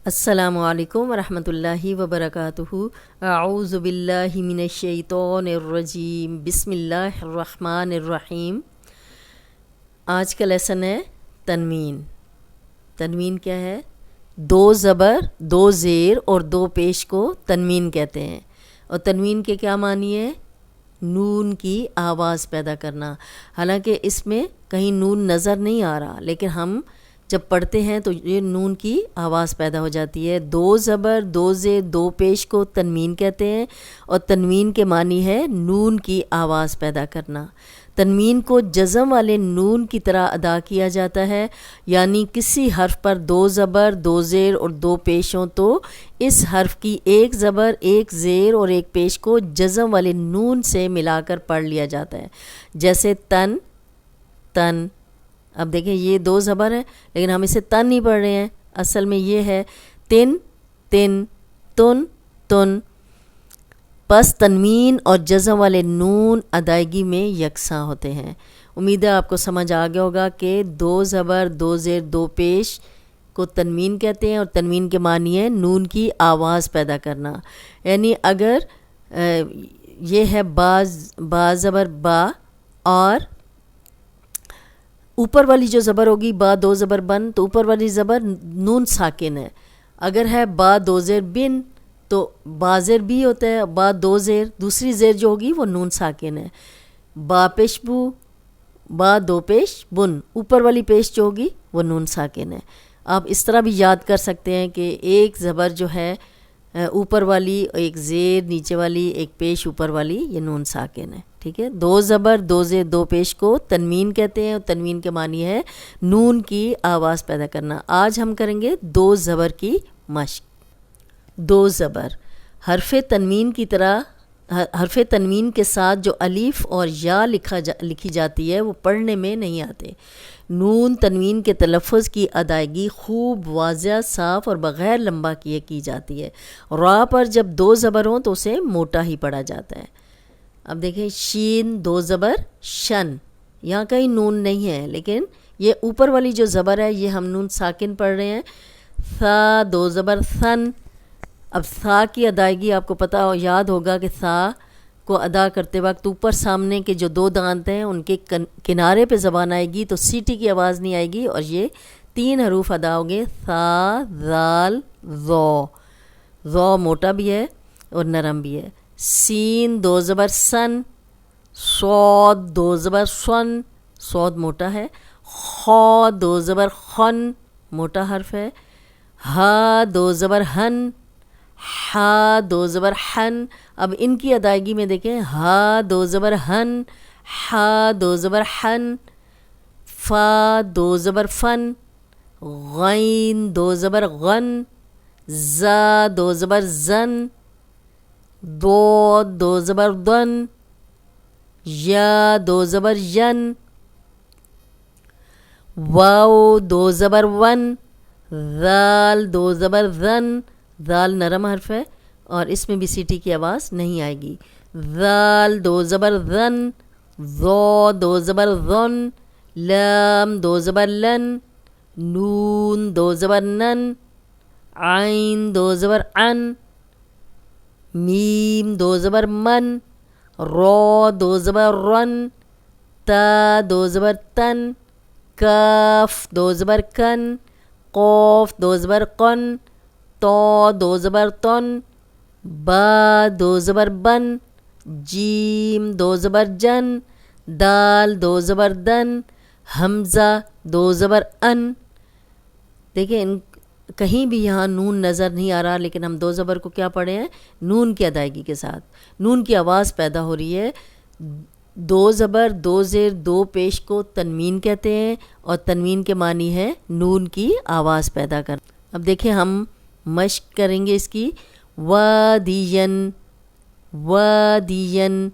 السلام علیکم ورحمۃ اللہ وبرکاتہ۔ اعوذ باللہ من الشیطان الرجیم، بسم اللہ الرحمن الرحیم۔ آج کا لیسن ہے تنوین۔ تنوین کیا ہے؟ دو زبر، دو زیر اور دو پیش کو تنوین کہتے ہیں۔ اور تنوین کے کیا معنی ہے؟ نون کی آواز پیدا کرنا۔ حالانکہ اس میں کہیں نون نظر نہیں آ رہا، لیکن ہم جب پڑھتے ہیں تو یہ نون کی آواز پیدا ہو جاتی ہے۔ دو زبر، دو زیر، دو پیش کو تنوین کہتے ہیں، اور تنوین کے معنی ہے نون کی آواز پیدا کرنا۔ تنوین کو جزم والے نون کی طرح ادا کیا جاتا ہے، یعنی کسی حرف پر دو زبر، دو زیر اور دو پیش ہوں تو اس حرف کی ایک زبر، ایک زیر اور ایک پیش کو جزم والے نون سے ملا کر پڑھ لیا جاتا ہے۔ جیسے تن، تن۔ اب دیکھیں یہ دو زبر ہیں لیکن ہم اسے تن نہیں پڑھ رہے ہیں، اصل میں یہ ہے تن، تن، تن، تن۔ پس تنوین اور جزم والے نون ادائیگی میں یکساں ہوتے ہیں۔ امید ہے آپ کو سمجھ آ گیا ہوگا کہ دو زبر، دو زیر، دو پیش کو تنوین کہتے ہیں، اور تنوین کے معنی ہے نون کی آواز پیدا کرنا۔ یعنی اگر یہ ہے با زبر با، اور اوپر والی جو زبر ہوگی با دو زبر بن، تو اوپر والی زبر نون ساکن ہے۔ اگر ہے با دو زیر بن تو با زیر بھی ہوتا ہے، با دو زیر، دوسری زیر جو ہوگی وہ نون ساکن ہے۔ با پیش بو، با دو پیش بن، اوپر والی پیش جو ہوگی وہ نون ساکن ہے۔ آپ اس طرح بھی یاد کر سکتے ہیں کہ ایک زبر جو ہے اوپر والی، ایک زیر نیچے والی، ایک پیش اوپر والی، یہ نون ساکن ہے۔ ٹھیک ہے، دو زبر، دو زیر، دو پیش کو تنوین کہتے ہیں، اور تنوین کے معنی ہے نون کی آواز پیدا کرنا۔ آج ہم کریں گے دو زبر کی مشق۔ دو زبر حرف تنوین کی طرح، حرف تنوین کے ساتھ جو الف اور یا لکھی جاتی ہے وہ پڑھنے میں نہیں آتے۔ نون تنوین کے تلفظ کی ادائیگی خوب واضح، صاف اور بغیر لمبا کیے کی جاتی ہے۔ را پر جب دو زبر ہوں تو اسے موٹا ہی پڑھا جاتا ہے۔ اب دیکھیں شین دو زبر شن، یہاں کہیں نون نہیں ہے لیکن یہ اوپر والی جو زبر ہے یہ ہم نون ساکن پڑھ رہے ہیں۔ ثا دو زبر ثن۔ اب ثا کی ادائیگی آپ کو پتہ یاد ہوگا کہ ثا کو ادا کرتے وقت اوپر سامنے کے جو دو دانت ہیں ان کے کنارے پہ زبان آئے گی تو سیٹی کی آواز نہیں آئے گی، اور یہ تین حروف ادا ہوں گے، ثا، ذال، ذو۔ ذو موٹا بھی ہے اور نرم بھی ہے۔ سین دو زبر سن۔ صاد دو زبر سن، صاد موٹا ہے۔ خا دو زبر خن، موٹا حرف ہے۔ ہا دو زبر ہن۔ ہا دو زبر ہن۔ اب ان کی ادائیگی میں دیکھیں، ہا دو زبر ہن، ہا دو زبر ہن۔ فا دو زبر فن۔ غین دو زبر غن۔ زا دو زبر زن۔ ضاد دو زبر دن۔ یا دو زبر ین۔ واو دو زبر ون۔ ذال دو زبر ذن۔ ذال نرم حرف ہے اور اس میں بھی سیٹی کی آواز نہیں آئے گی۔ ذال دو زبر ذن۔ ذو دو زبر ذن۔ لام دو زبر لن۔ نون دو زبر نن۔ عین دو زبر عن۔ میم دو زبر من۔ را دو زبر رن۔ تا دو زبر تن۔ کاف دو زبر کن۔ قاف دو زبر قن۔ تا دو زبر تن۔ با دو زبر بن۔ جیم دو زبر جن۔ دال دو زبر دن۔ حمزہ دو زبر ان۔ دیکھیں کہیں بھی یہاں نون نظر نہیں آ رہا لیکن ہم دو زبر کو کیا پڑھے ہیں؟ نون کی ادائیگی کے ساتھ نون کی آواز پیدا ہو رہی ہے۔ دو زبر، دو زیر، دو پیش کو تنوین کہتے ہیں، اور تنوین کے معنی ہے نون کی آواز پیدا کرنا۔ اب دیکھیں ہم مشق کریں گے اس کی۔ وادین، وادین،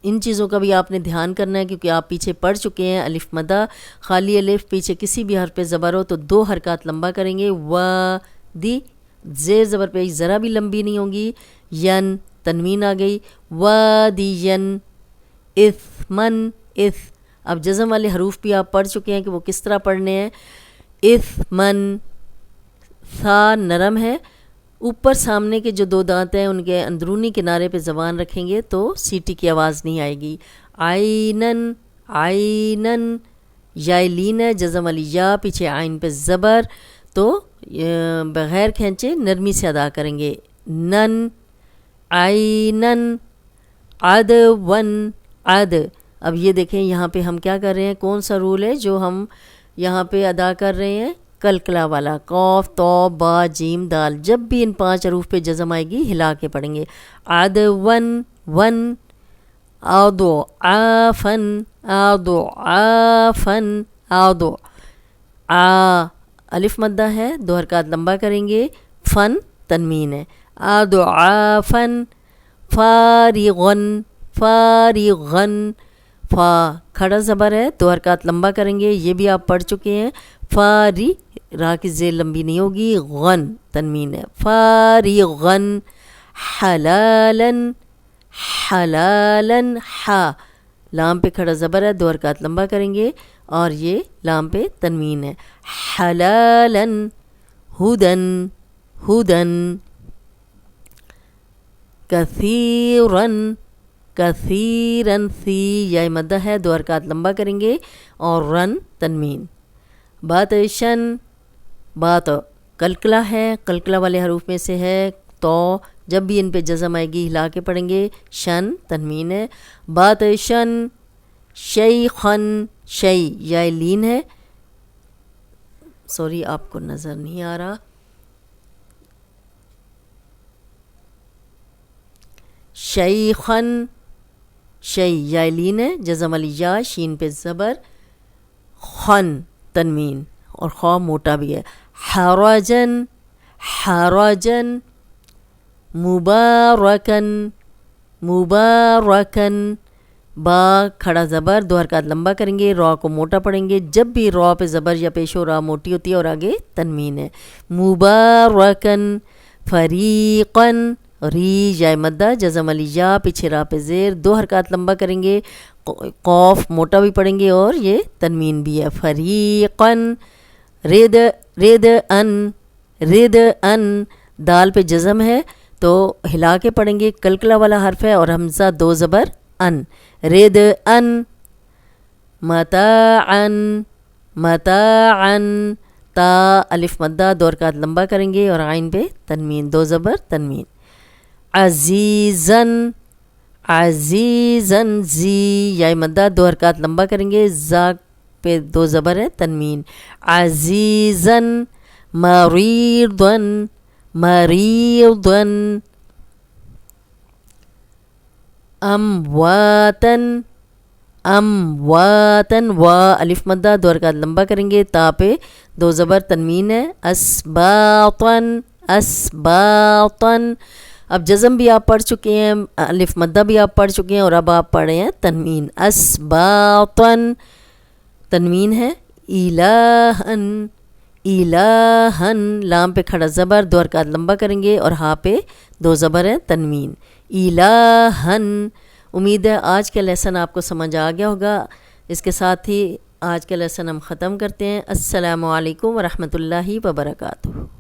ان چیزوں کا بھی آپ نے دھیان کرنا ہے کیونکہ آپ پیچھے پڑھ چکے ہیں۔ الف مدہ، خالی الف، پیچھے کسی بھی حرف پہ زبر ہو تو دو حرکات لمبا کریں گے۔ وادی، زیر زبر پہ ذرا بھی لمبی نہیں ہوگی۔ ین، تنوین آ گئی۔ وادین، اثمن، اب جزم والے حروف بھی آپ پڑھ چکے ہیں کہ وہ کس طرح پڑھنے ہیں۔ اثمن، تھا نرم ہے، اوپر سامنے کے جو دو دانت ہیں ان کے اندرونی کنارے پہ زبان رکھیں گے تو سیٹی کی آواز نہیں آئے گی. عینن عینن، یا لین ہے، جزم والی یا، پیچھے عین پہ زبر، تو بغیر کھینچے نرمی سے ادا کریں گے. نن عینن عدون عد. اب یہ دیکھیں یہاں پہ ہم کیا کر رہے ہیں، کون سا رول ہے جو ہم یہاں پہ ادا کر رہے ہیں، کلکلا والا. قاف تو با جیم دال، جب بھی ان 5 حروف پہ جزم آئے گی ہلا کے پڑھیں گے. عدون ون، آدو آفن آدو آفن آدو. آ الف مدہ ہے، 2 حرکات لمبا کریں گے. فن تنوین ہے. آدو آفن. فارغن فارغن، فا کھڑا زبر ہے، 2 حرکات لمبا کریں گے، یہ بھی آپ پڑھ چکے ہیں. فاری را کی زیر لمبی نہیں ہوگی، غن تنوین ہے. فارغن. حلالن حلالن، ہا لام پہ کھڑا زبر ہے، 2 حرکات لمبا کریں گے اور یہ لام پہ تنوین ہے. حلالن. ہدن ہدن. کثیرن کثیرن، سی یا مدہ ہے، 2 حرکات لمبا کریں گے اور رن تنوین. باتشن، بات کلکلا ہے، کلکلا والے حروف میں سے ہے، تو جب بھی ان پہ جزم آئے گی ہلا کے پڑھیں گے. شن تنوین ہے. باتشن. شیخن، شی یا لین ہے، سوری آپ کو نظر نہیں آ رہا. شیخن، شی یا لین ہے، جزم والی یا، شین پہ زبر، خن تنوین اور خواہ موٹا بھی ہے. حرجن حرجن. مبارکن مبارکن، با کھڑا زبر، 2 حرکات لمبا کریں گے، را کو موٹا پڑھیں گے. جب بھی را پہ زبر یا پیش ہو را موٹی ہوتی ہے اور آگے تنوین ہے. مبارکن. فریقن، ری یا مدہ، جزم علی یا، پیچھے را پہ زیر، 2 حرکات لمبا کریں گے، قوف موٹا بھی پڑھیں گے اور یہ تنوین بھی ہے. فریقن. رد رد ان رد ان، دال پہ جزم ہے تو ہلا کے پڑھیں گے، کلکلا والا حرف ہے اور حمزہ 2 زبر ان. رد ان. متاعن متاعن، تا الف مدہ، 2 حرکات لمبا کریں گے اور عین پہ تنوین، 2 زبر تنوین. عزیزن عزیزن، زی یا مدہ، 2 حرکات لمبا کریں گے، زا پہ 2 زبر ہے تنوین. عزیزن. مریضن مریضن. امواتن امواتن، وا الف مدہ، 2 حرکات لمبا کریں گے، تا پہ 2 زبر تنوین ہے. اسباطن اسباطن. اب جزم بھی آپ پڑھ چکے ہیں، الف مدہ بھی آپ پڑھ چکے ہیں اور اب آپ پڑھے ہیں تنوین. اسباطن تنوین ہے. الہن الہن، لام پہ کھڑا زبر، 2 حرکات لمبا کریں گے اور ہا پہ 2 زبر ہے تنوین. الہن. امید ہے آج کا لیسن آپ کو سمجھ آ گیا ہوگا. اس کے ساتھ ہی آج کا لیسن ہم ختم کرتے ہیں. السلام علیکم ورحمۃ اللہ وبرکاتہ.